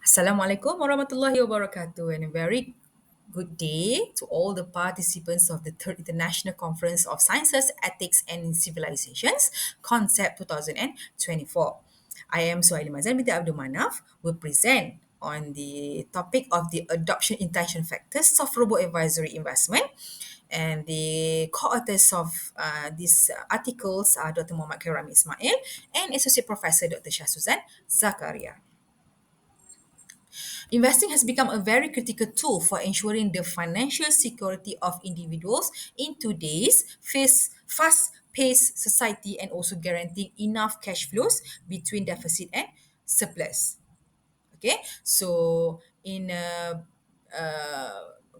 Assalamualaikum warahmatullahi wabarakatuh, and a very good day to all the participants of the Third International Conference of Sciences, Ethics and Civilizations, KonSEP 2024. I am Suhaili Mazan binti Abdul Manaf, will present on the topic of the adoption intention factors of robo-advisory investment. And the co-authors of these articles are Dr. Muhammad Karam Ismail and Associate Professor Dr. Shah Suzan Zakaria. Investing has become a very critical tool for ensuring the financial security of individuals in today's fast-paced society and also guaranteeing enough cash flows between deficit and surplus. Okay, so in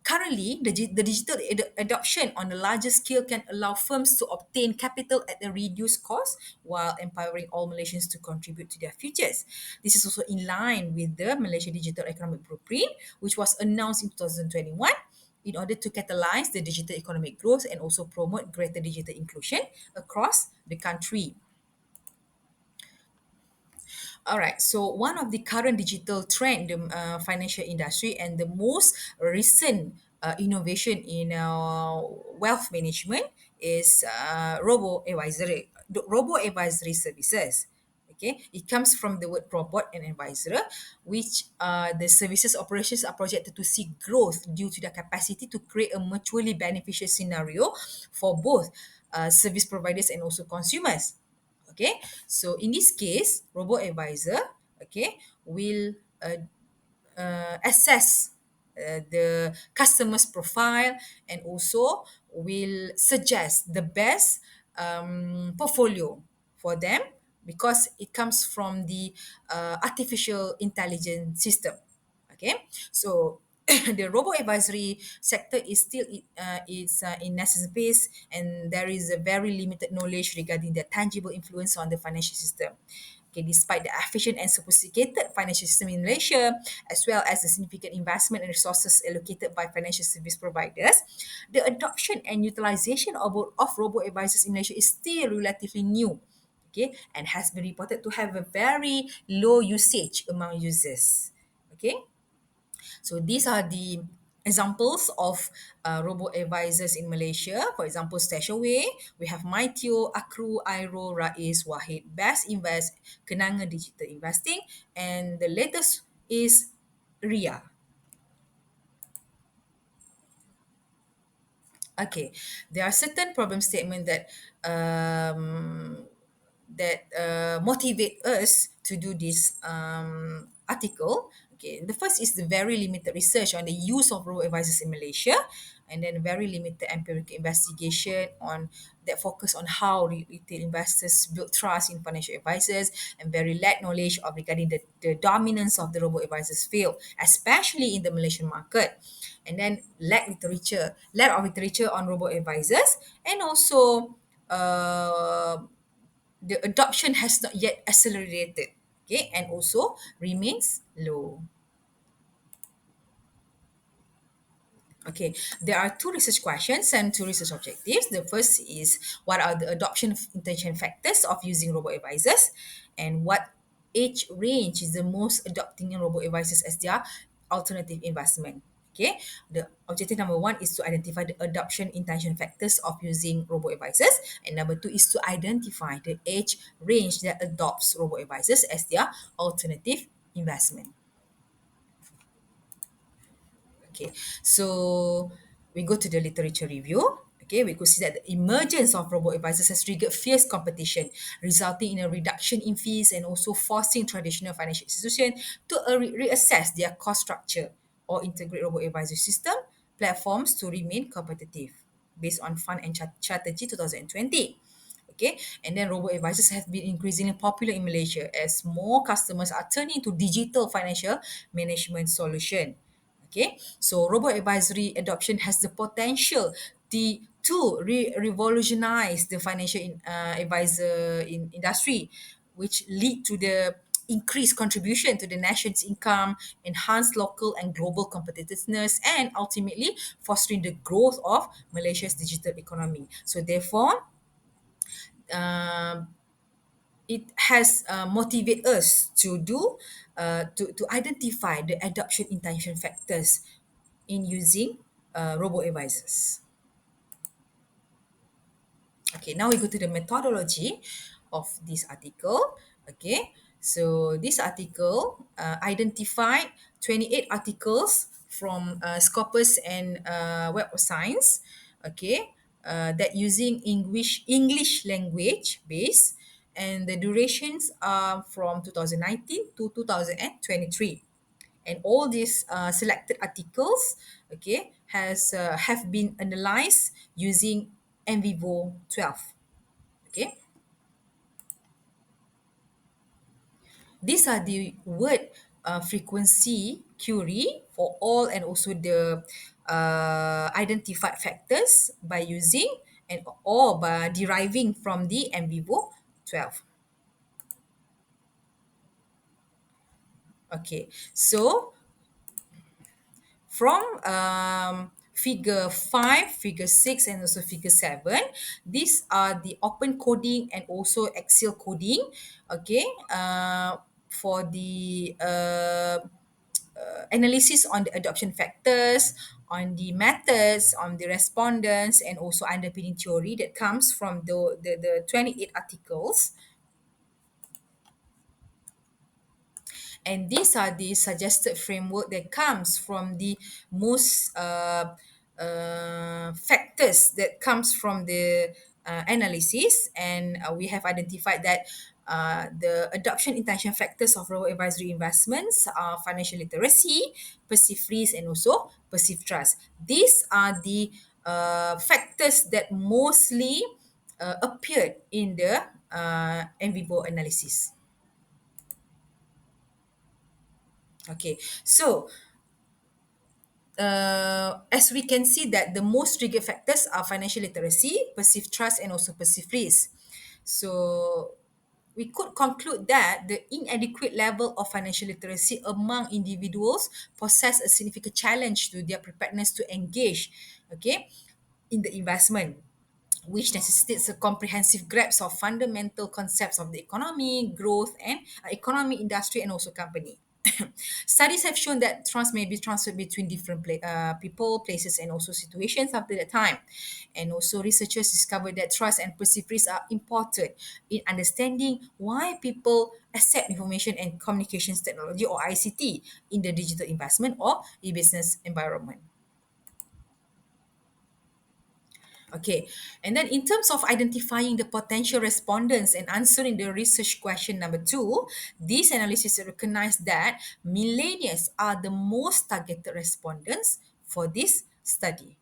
currently the digital adoption on a larger scale can allow firms to obtain capital at a reduced cost while empowering all Malaysians to contribute to their futures. This is also in line with the Malaysia Digital Economic Blueprint, which was announced in 2021 in order to catalyze the digital economic growth and also promote greater digital inclusion across the country. All right. So one of the current digital trend in the financial industry and the most recent innovation in wealth management is robo advisory services. Okay, it comes from the word robot and advisor, which the services operations are projected to see growth due to their capacity to create a mutually beneficial scenario for both service providers and also consumers. Okay, so in this case, robo advisor, okay, will assess the customer's profile and also will suggest the best portfolio for them because it comes from the artificial intelligence system. Okay, so the robo advisory sector is still in nascent phase, and there is a very limited knowledge regarding the tangible influence on the financial system. Okay, despite the efficient and sophisticated financial system in Malaysia, as well as the significant investment and resources allocated by financial service providers, the adoption and utilization of robo advisors in Malaysia is still relatively new. Okay, and has been reported to have a very low usage among users. Okay, so these are the examples of robo advisors in Malaysia. For example, Stashaway, we have Mytio, Akru, Airo, Rais, Wahid, Best Invest, Kenanga Digital Investing, and the latest is RIA. Okay, there are certain problem statement that motivate us to do this article. Okay, the first is the very limited research on the use of robo advisors in Malaysia, and then very limited empirical investigation on that focus on how retail investors build trust in financial advisors, and very lack knowledge of regarding the dominance of the robo advisors field, especially in the Malaysian market, and then lack of literature on robo advisors, and also uh, the adoption has not yet accelerated, okay, and also remains low. Okay, there are two research questions and two research objectives. The first is what are the adoption intention factors of using robo advisors, and what age range is the most adopting robo advisors as their alternative investment. Okay, the objective number one is to identify the adoption intention factors of using robo advisors, and number two is to identify the age range that adopts robo advisors as their alternative investment. Okay, so we go to the literature review. Okay, we could see that the emergence of robo advisors has triggered fierce competition, resulting in a reduction in fees and also forcing traditional financial institutions to reassess their cost structure or integrate robo advisory system platforms to remain competitive based on Fund and Strategy 2020. Okay, and then robo advisors have been increasingly popular in Malaysia as more customers are turning to digital financial management solution. Okay, so robo advisory adoption has the potential to revolutionize the financial advisor in industry, which lead to the increased contribution to the nation's income, enhance local and global competitiveness, and ultimately fostering the growth of Malaysia's digital economy. So therefore, um, it has motivate us to do to identify the adoption intention factors in using robo advisors. Okay, now we go to the methodology of this article. Okay, so this article identified 28 articles from Scopus and Web of Science. Okay, that using English language base, and the durations are from 2019 to 2023, and all these selected articles, okay, has have been analyzed using NVivo 12. Okay, these are the word frequency query for all, and also the identified factors by using and or by deriving from the NVivo 12. Okay, so from figure 5, figure 6, and also figure 7, these are the open coding and also Excel coding. Okay, for the analysis on the adoption factors, on the methods, on the respondents, and also underpinning theory that comes from the 28 articles. And these are the suggested framework that comes from the most factors that comes from the analysis, and we have identified that the adoption intention factors of robo advisory investments are financial literacy, perceived risk, and also perceived trust. These are the factors that mostly appeared in the NVivo analysis. Okay, so as we can see that the most trigger factors are financial literacy, perceived trust, and also perceived risk. So we could conclude that the inadequate level of financial literacy among individuals poses a significant challenge to their preparedness to engage, okay, in the investment, which necessitates a comprehensive grasp of fundamental concepts of the economy, growth, and economy, industry, and also company. Studies have shown that trust may be transferred between different people, places, and also situations after that time. And also, researchers discovered that trust and perceived risks are important in understanding why people accept information and communications technology, or ICT, in the digital investment or e-business environment. Okay, and then in terms of identifying the potential respondents and answering the research question number 2, this analysis recognized that millennials are the most targeted respondents for this study.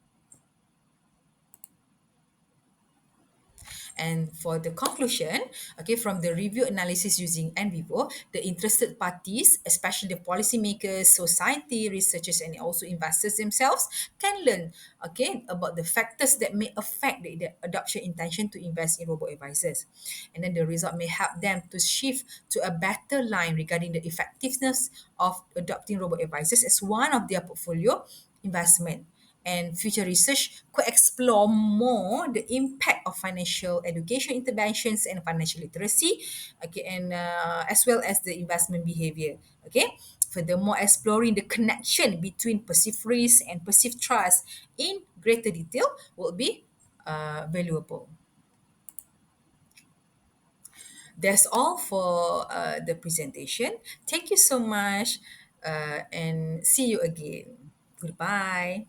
And for the conclusion, okay, from the review analysis using NVivo, the interested parties, especially the policymakers, society, researchers, and also investors themselves, can learn, okay, about the factors that may affect the adoption intention to invest in robo advisors. And then the result may help them to shift to a better line regarding the effectiveness of adopting robo advisors as one of their portfolio investment. And future research could explore more the impact of financial education interventions and financial literacy, okay, and as well as the investment behavior. Okay, furthermore, exploring the connection between perceived risk and perceived trust in greater detail will be valuable. That's all for the presentation. Thank you so much, and see you again. Goodbye.